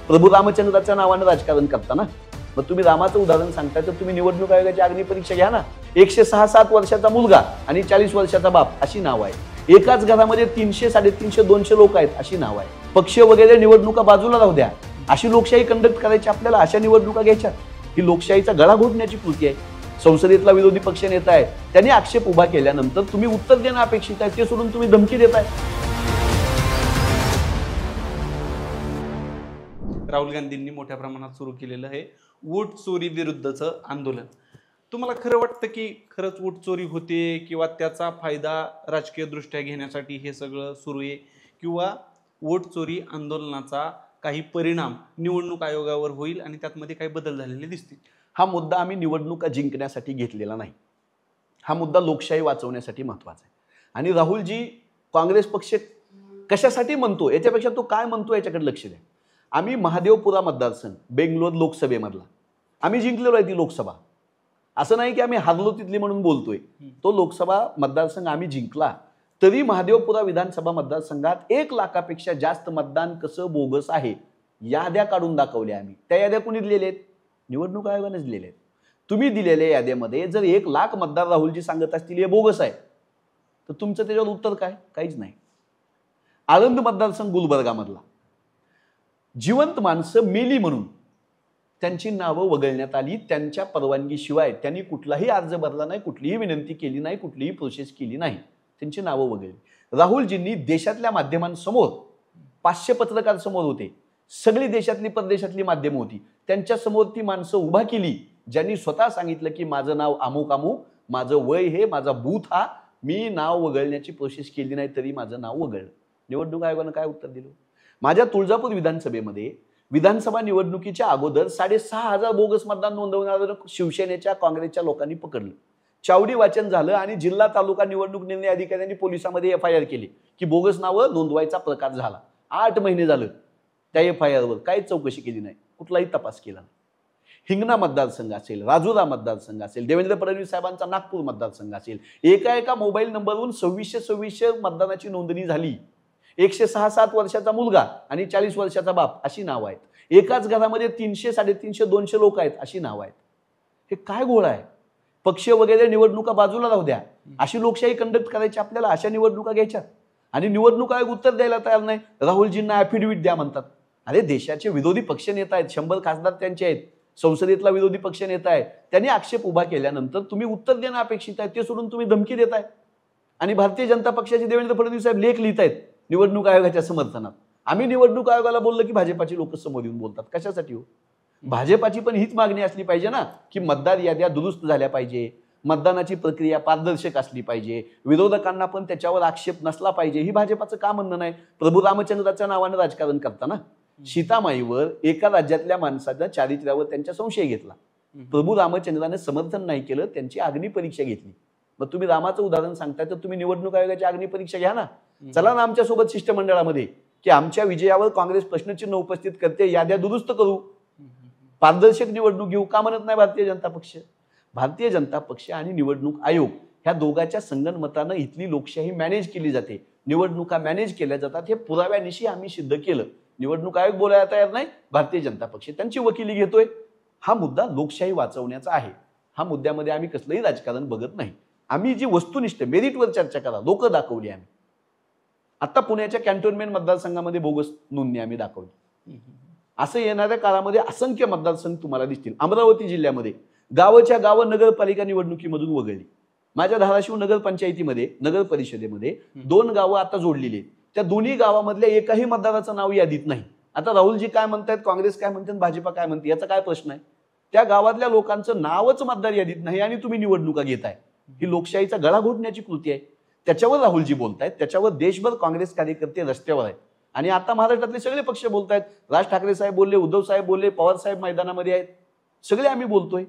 प्रभू रामचंद्राच्या नावानं राजकारण करता ना. मग तुम्ही रामाचं उदाहरण सांगताय तर तुम्ही निवडणूक आयोगाची अग्निपरीक्षा घ्या ना. 106-7 वर्षाचा मुलगा आणि 40 वर्षाचा बाप अशी नाव आहे. एकाच घरामध्ये 300, 350, 200 लोक आहेत अशी नाव आहे. पक्ष वगैरे निवडणुका बाजूला राहू द्या. अशी लोकशाही कंडक्ट करायची आपल्याला, अशा निवडणुका घ्यायच्या. ही लोकशाहीचा गळा घोटण्याची कृती आहे. संसदेतला विरोधी पक्ष नेता आहे, त्यांनी आक्षेप उभा केल्यानंतर तुम्ही उत्तर देणं अपेक्षित आहे, ते सोडून तुम्ही धमकी देताय. राहुल गांधींनी मोठ्या प्रमाणात सुरू केलेलं आहे वोट चोरी विरुद्धचं आंदोलन. तुम्हाला खरं वाटतं की खरंच वोट चोरी होते किंवा त्याचा फायदा राजकीय दृष्ट्या घेण्यासाठी हे सगळं सुरू आहे, किंवा वोट चोरी आंदोलनाचा काही परिणाम निवडणूक आयोगावर होईल आणि त्यातमध्ये काही बदल झालेले दिसतील? हा मुद्दा आम्ही निवडणुका जिंकण्यासाठी घेतलेला नाही. हा मुद्दा लोकशाही वाचवण्यासाठी महत्वाचा आहे. आणि राहुलजी काँग्रेस पक्ष कशासाठी म्हणतो याच्यापेक्षा तो काय म्हणतो याच्याकडे लक्ष द्या. आम्ही महादेवपुरा मतदारसंघ बेंगलोर लोकसभेमधला आम्ही जिंकलेलो आहे ती लोकसभा. असं नाही की आम्ही हारलो तिथली म्हणून बोलतोय. तो लोकसभा मतदारसंघ आम्ही जिंकला. तरी महादेवपुरा विधानसभा मतदारसंघात 1 लाखापेक्षा जास्त मतदान कसं बोगस आहे याद्या काढून दाखवल्या आम्ही. त्या याद्या कोणी दिलेल्या आहेत? निवडणूक आयोगानेच दिलेल्या आहेत. तुम्ही दिलेल्या याद्यामध्ये जर 1 लाख मतदार राहुलजी सांगत असतील हे बोगस आहे, तर तुमचं त्याच्यावर उत्तर काय? काहीच नाही. आळंद मतदारसंघ गुलबर्गामधला जिवंत माणसं मेली म्हणून त्यांची नावं वगळण्यात आली. त्यांच्या परवानगीशिवाय त्यांनी कुठलाही अर्ज भरला नाही, कुठलीही विनंती केली नाही, कुठलीही प्रोसेस केली नाही. त्यांची नावं वगळली. राहुलजींनी देशातल्या माध्यमांसमोर 500 पत्रकार समोर होते. सगळी देशातली परदेशातली माध्यमं होती. त्यांच्या समोर ती माणसं उभा केली ज्यांनी स्वतः सांगितलं की माझं नाव अमुक अमुक, माझं वय हे, माझा बूथ हा, मी नाव वगळण्याची प्रोसेस केली नाही तरी माझं नाव वगळलं. निवडणूक आयोगानं काय उत्तर दिलं? माझ्या तुळजापूर विधानसभेमध्ये विधानसभा निवडणुकीच्या अगोदर 6,500 बोगस मतदान नोंदवणाऱ्या शिवसेनेच्या काँग्रेसच्या लोकांनी पकडलं. चावडी वाचन झालं आणि जिल्हा तालुका निवडणूक निर्णय अधिकाऱ्यांनी पोलिसांमध्ये FIR केली की बोगस नावं नोंदवायचा प्रकार झाला. 8 महिने झालं त्या FIR वर काही चौकशी केली नाही, कुठलाही तपास केला नाही. हिंगणा मतदारसंघ असेल, राजुरा मतदारसंघ असेल, देवेंद्र फडणवीस साहेबांचा नागपूर मतदारसंघ असेल, एका मोबाईल नंबरवरून 2600 मतदानाची नोंदणी झाली. 106-7 वर्षाचा मुलगा आणि 40 वर्षाचा बाप अशी नावं आहेत. एकाच घरामध्ये 300, 350, 200 लोक आहेत अशी नावं आहेत. हे काय घोळ आहे? पक्ष वगैरे निवडणुका बाजूला राहू द्या. अशी लोकशाही कंडक्ट करायची आपल्याला, अशा निवडणुका घ्यायच्या. आणि निवडणूक आयोग उत्तर द्यायला तयार नाही. राहुलजींना ॲफिडेव्हिट द्या म्हणतात. अरे देशाचे विरोधी पक्ष नेता आहेत, 100 खासदार त्यांचे आहेत, संसदेतला विरोधी पक्ष नेता आहे, त्यांनी आक्षेप उभा केल्यानंतर तुम्ही उत्तर देणं अपेक्षित आहे, ते सोडून तुम्ही धमकी देताय. आणि भारतीय जनता पक्षाचे देवेंद्र फडणवीस साहेब लेख लिहित आहेत निवडणूक आयोगाच्या समर्थनात. आम्ही निवडणूक आयोगाला बोललं की भाजपाची लोक समोर येऊन बोलतात. कशासाठी हो? भाजपाची पण हीच मागणी असली पाहिजे ना की मतदार याद्या दुरुस्त झाल्या पाहिजे, मतदानाची प्रक्रिया पारदर्शक असली पाहिजे, विरोधकांना पण त्याच्यावर आक्षेप नसला पाहिजे. ही भाजपाचं का म्हणणं नाही? प्रभू रामचंद्राच्या नावानं राजकारण करताना सीतामाईवर एका राज्यातल्या माणसाच्या चारित्र्यावर त्यांचा संशय घेतला. प्रभू रामचंद्राने समर्थन नाही केलं, त्यांची अग्निपरीक्षा घेतली. मग तुम्ही रामाचं उदाहरण सांगताय तर तुम्ही निवडणूक आयोगाची अग्निपरीक्षा घ्या ना. चला ना आमच्या सोबत शिष्टमंडळामध्ये की आमच्या विजयावर काँग्रेस प्रश्नचिन्ह उपस्थित करते, याद्या दुरुस्त करू, पारदर्शक निवडणूक घेऊ. का म्हणत नाही भारतीय जनता पक्ष? भारतीय जनता पक्ष आणि निवडणूक आयोग ह्या दोघांच्या संगनमतानं इथली लोकशाही मॅनेज केली जाते, निवडणुका मॅनेज केल्या जातात. हे पुराव्यानिशी आम्ही सिद्ध केलं. निवडणूक आयोग बोलायला तयार नाही, भारतीय जनता पक्ष त्यांची वकिली घेतोय. हा मुद्दा लोकशाही वाचवण्याचा आहे. हा मुद्द्यामध्ये आम्ही कसलंही राजकारण बघत नाही. आम्ही जी वस्तुनिष्ठ मेरिटवर चर्चा करा, लोक दाखवली आम्ही. आता पुण्याच्या कॅन्टोन्मेंट मतदारसंघामध्ये बोगस नोंदणी आम्ही दाखवली. असं येणाऱ्या काळामध्ये असंख्य मतदारसंघ तुम्हाला दिसतील. अमरावती जिल्ह्यामध्ये गावाच्या गाव नगरपालिका निवडणुकीमधून वगळली. माझ्या धाराशिव नगरपंचायतीमध्ये, नगर परिषदेमध्ये 2 गावं आता जोडलेली आहेत. त्या दोन्ही गावामधल्या एकाही मतदाराचं नाव यादीत नाही. आता राहुलजी काय म्हणतात, काँग्रेस काय म्हणतात, भाजपा काय म्हणते, याचा काय प्रश्न आहे? त्या गावातल्या लोकांचं नावच मतदार यादीत नाही आणि तुम्ही निवडणुका घेताय. ही लोकशाहीचा गळा घोटण्याची कृती आहे. त्याच्यावर राहुलजी बोलतायत, त्याच्यावर देशभर काँग्रेस कार्यकर्ते रस्त्यावर आहेत. आणि आता महाराष्ट्रातले सगळे पक्ष बोलतायत. राज ठाकरे साहेब बोलले, उद्धव साहेब बोलले, पवार साहेब मैदानामध्ये आहेत, सगळे आम्ही बोलतोय.